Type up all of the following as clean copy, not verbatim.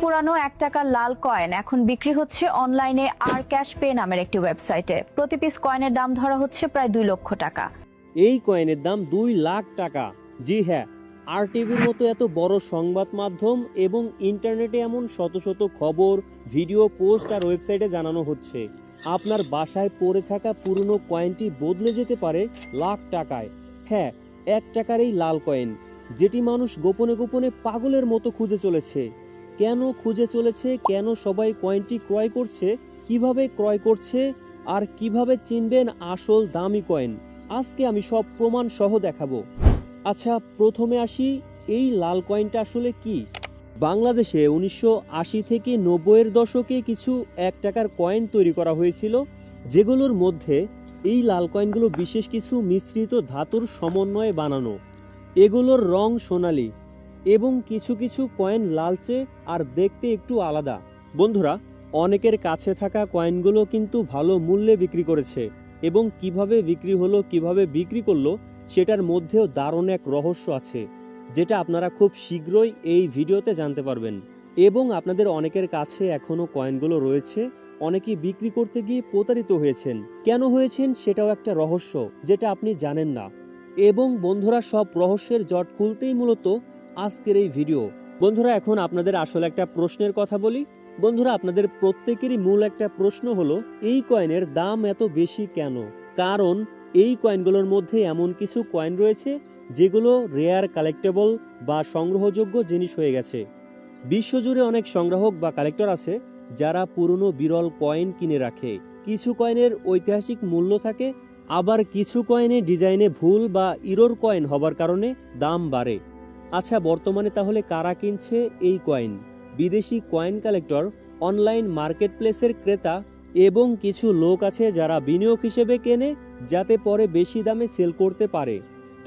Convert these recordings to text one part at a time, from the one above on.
পুরানো 1 টাকার লাল কয়েন এখন বিক্রি হচ্ছে অনলাইনে আর ক্যাশ পে নামের একটি ওয়েবসাইটে। প্রতি পিস কয়েনের দাম ধরা হচ্ছে প্রায় 2 লক্ষ টাকা। এই কয়েনের দাম 2 লাখ টাকা। জি হ্যাঁ, আর টিভির মতো এত বড় সংবাদ মাধ্যম এবং ইন্টারনেটে এমন শত শত খবর, ভিডিও, পোস্ট আর ওয়েবসাইটে জানানো হচ্ছে আপনার বাসায় পড়ে থাকা পুরনো কয়েনটি বদলে যেতে পারে লাখ টাকায়। হ্যাঁ, 1 টাকার এই লাল কয়েন, যেটি মানুষ গোপনে গোপনে পাগলের মতো খুঁজে চলেছে। কেন খুঁজে চলেছে, কেন সবাই কয়েনটি ক্রয় করছে, কিভাবে ক্রয় করছে, আর কিভাবে চিনবেন আসল দামি কয়েন, আজকে আমি সব প্রমাণ সহ দেখাবো। আচ্ছা, প্রথমে আসি, এই লাল কয়েনটা আসলে কি। বাংলাদেশে 1980 থেকে 90-এর দশকে কিছু 1 টাকার কয়েন তৈরি করা হয়েছিল, যেগুলোর মধ্যে এই লাল কয়েনগুলো বিশেষ কিছু মিশ্রিত ধাতুর সমন্বয়ে বানানো। এগুলোর রং সোনালি এবং কিছু কিছু কয়েন লালচে আর দেখতে একটু আলাদা। বন্ধুরা, অনেকের কাছে থাকা কয়েনগুলো কিন্তু ভালো মূল্যে বিক্রি করেছে এবং কিভাবে বিক্রি হলো, কিভাবে বিক্রি করলো, সেটার মধ্যেও দারুণ এক রহস্য আছে, যেটা আপনারা খুব শীঘ্রই এই ভিডিওতে জানতে পারবেন। এবং আপনাদের অনেকের কাছে এখনও কয়েনগুলো রয়েছে, অনেকেই বিক্রি করতে গিয়ে প্রতারিত হয়েছেন। কেন হয়েছেন সেটাও একটা রহস্য, যেটা আপনি জানেন না। এবং বন্ধুরা, সব রহস্যের জট খুলতেই মূলত আজকের এই ভিডিও। বন্ধুরা, এখন আপনাদের আসলে একটা প্রশ্নের কথা বলি। বন্ধুরা, আপনাদের প্রত্যেকেরই মূল একটা প্রশ্ন হলো, এই কয়েনের দাম এত বেশি কেন? কারণ এই কয়েনগুলোর মধ্যে এমন কিছু কয়েন রয়েছে যেগুলো রেয়ার, কালেক্টেবল বা সংগ্রহযোগ্য জিনিস হয়ে গেছে। বিশ্বজুড়ে অনেক সংগ্রাহক বা কালেক্টর আছে যারা পুরনো বিরল কয়েন কিনে রাখে। কিছু কয়েনের ঐতিহাসিক মূল্য থাকে, আবার কিছু কয়েনে ডিজাইনে ভুল বা ইরোর কয়েন হবার কারণে দাম বাড়ে। আচ্ছা, বর্তমানে তাহলে কারা কিনছে এই কয়েন? বিদেশি কয়েন কালেক্টর, অনলাইন মার্কেট প্লেসের ক্রেতা এবং কিছু লোক আছে যারা বিনিয়োগ হিসেবে কেনে, যাতে পরে বেশি দামে সেল করতে পারে।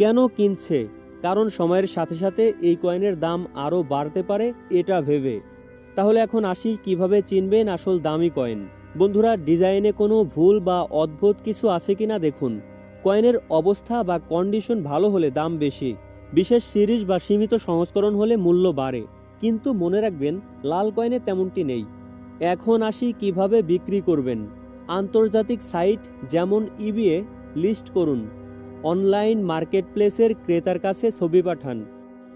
কেন কিনছে? কারণ সময়ের সাথে সাথে এই কয়েনের দাম আরও বাড়তে পারে, এটা ভেবে। তাহলে এখন আসি, কিভাবে চিনবেন আসল দামি কয়েন। বন্ধুরা, ডিজাইনে কোনো ভুল বা অদ্ভুত কিছু আছে কিনা দেখুন। কয়েনের অবস্থা বা কন্ডিশন ভালো হলে দাম বেশি, বিশেষ সিরিজ বা সীমিত সংস্করণ হলে মূল্য বাড়ে। কিন্তু মনে রাখবেন, লাল কয়েনে তেমনটি নেই। এখন আসি, কিভাবে বিক্রি করবেন। আন্তর্জাতিক সাইট যেমন ইবিএ লিস্ট করুন। অনলাইন মার্কেট প্লেসের ক্রেতার কাছে ছবি পাঠান।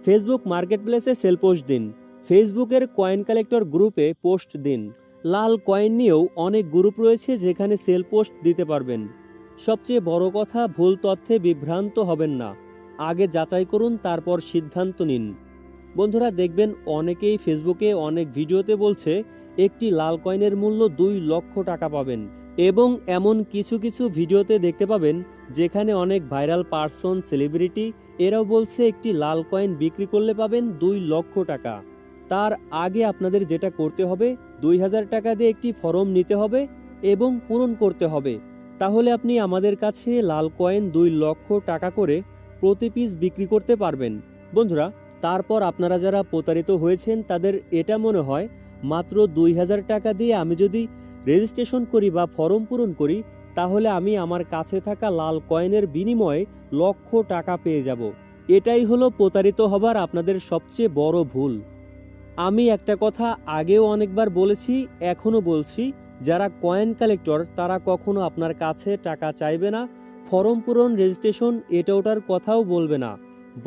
ফেসবুক মার্কেট প্লেসে সেল পোস্ট দিন। ফেসবুকের কয়েন কালেক্টর গ্রুপে পোস্ট দিন। লাল কয়েন নিয়েও অনেক গ্রুপ রয়েছে যেখানে সেল পোস্ট দিতে পারবেন। সবচেয়ে বড় কথা, ভুল তথ্যে বিভ্রান্ত হবেন না। আগে যাচাই করুন, তারপর সিদ্ধান্ত নিন। বন্ধুরা, দেখবেন অনেকেই ফেসবুকে অনেক ভিডিওতে বলছে একটি লাল কয়েনের মূল্য 2 লক্ষ টাকা পাবেন। এবং এমন কিছু কিছু ভিডিওতে দেখতে পাবেন যেখানে অনেক ভাইরাল পার্সন, সেলিব্রিটি, এরাও বলছে একটি লাল কয়েন বিক্রি করলে পাবেন 2 লক্ষ টাকা। তার আগে আপনাদের যেটা করতে হবে, 2000 টাকা দিয়ে একটি ফর্ম নিতে হবে এবং পূরণ করতে হবে। তাহলে আপনি আমাদের কাছে লাল কয়েন 2 লক্ষ টাকা করে প্রতি পিস বিক্রি করতে পারবেন। বন্ধুরা, তারপর আপনারা যারা প্রতারিত হয়েছেন তাদের এটা মনে হয়, মাত্র 2000 টাকা দিয়ে আমি যদি রেজিস্ট্রেশন করি বা ফর্ম পূরণ করি, তাহলে আমি আমার কাছে থাকা লাল কয়েনের বিনিময়ে লক্ষ টাকা পেয়ে যাব। এটাই হলো প্রতারিত হবার আপনাদের সবচেয়ে বড় ভুল। আমি একটা কথা আগেও অনেকবার বলেছি, এখনও বলছি, যারা কয়েন কালেক্টর তারা কখনো আপনার কাছে টাকা চাইবে না, ফর্ম পূরণ, রেজিস্ট্রেশন এটা ওটার কথাও বলবে না।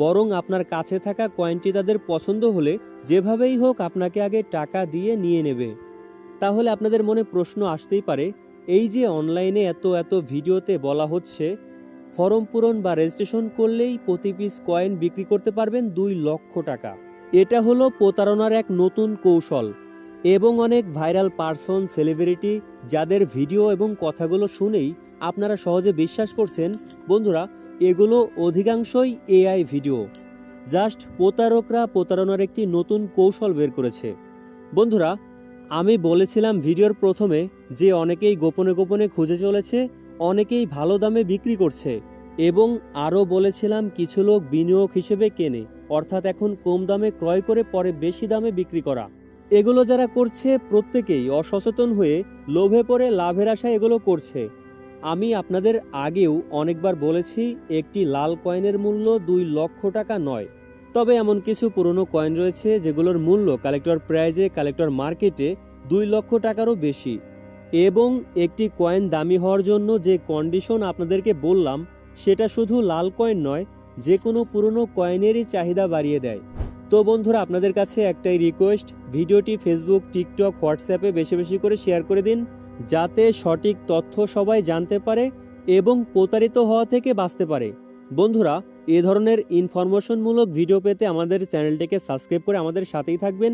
বরং আপনার কাছে থাকা কয়েনটি তাদের পছন্দ হলে যেভাবেই হোক আপনাকে আগে টাকা দিয়ে নিয়ে নেবে। তাহলে আপনাদের মনে প্রশ্ন আসতেই পারে, এই যে অনলাইনে এত এত ভিডিওতে বলা হচ্ছে ফর্ম পূরণ বা রেজিস্ট্রেশন করলেই প্রতি পিস কয়েন বিক্রি করতে পারবেন 2 লক্ষ টাকা, এটা হলো প্রতারণার এক নতুন কৌশল। এবং অনেক ভাইরাল পার্সন, সেলিব্রিটি যাদের ভিডিও এবং কথাগুলো শুনেই আপনারা সহজে বিশ্বাস করছেন, বন্ধুরা, এগুলো অধিকাংশই এআই ভিডিও। জাস্ট প্রতারকরা প্রতারণার একটি নতুন কৌশল বের করেছে। বন্ধুরা, আমি বলেছিলাম ভিডিওর প্রথমে যে অনেকেই গোপনে গোপনে খুঁজে চলেছে, অনেকেই ভালো দামে বিক্রি করছে, এবং আরও বলেছিলাম কিছু লোক বিনিয়োগ হিসেবে কেনে, অর্থাৎ এখন কম দামে ক্রয় করে পরে বেশি দামে বিক্রি করা। এগুলো যারা করছে প্রত্যেকেই অসচেতন হয়ে লোভে পড়ে লাভের আশায় এগুলো করছে। আমি আপনাদের আগেও অনেকবার বলেছি একটি লাল কয়েনের মূল্য 2 লক্ষ টাকা নয়, তবে এমন কিছু পুরনো কয়েন রয়েছে যেগুলোর মূল্য কালেক্টর প্রাইজে কালেক্টর মার্কেটে 2 লক্ষ টাকারও বেশি। এবং একটি কয়েন দামি হওয়ার জন্য যে কন্ডিশন আপনাদেরকে বললাম সেটা শুধু লাল কয়েন নয়, যে কোনো পুরনো কয়েনেরই চাহিদা বাড়িয়ে দেয়। তো বন্ধুরা, আপনাদের কাছে একটাই রিকোয়েস্ট, ভিডিওটি ফেসবুক, টিকটক, হোয়াটসঅ্যাপে বেশি বেশি করে শেয়ার করে দিন, যাতে সঠিক তথ্য সবাই জানতে পারে এবং প্রতারিত হওয়া থেকে বাঁচতে পারে। বন্ধুরা, এ ধরনের ইনফরমেশনমূলক ভিডিও পেতে আমাদের চ্যানেলটিকে সাবস্ক্রাইব করে আমাদের সাথেই থাকবেন।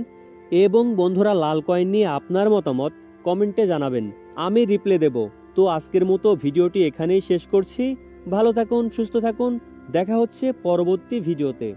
এবং বন্ধুরা, লাল কয়েন নিয়ে আপনার মতামত কমেন্টে জানাবেন, আমি রিপ্লাই দেব। তো আজকের মতো ভিডিওটি এখানেই শেষ করছি। ভালো থাকুন, সুস্থ থাকুন, দেখা হচ্ছে পরবর্তী ভিডিওতে।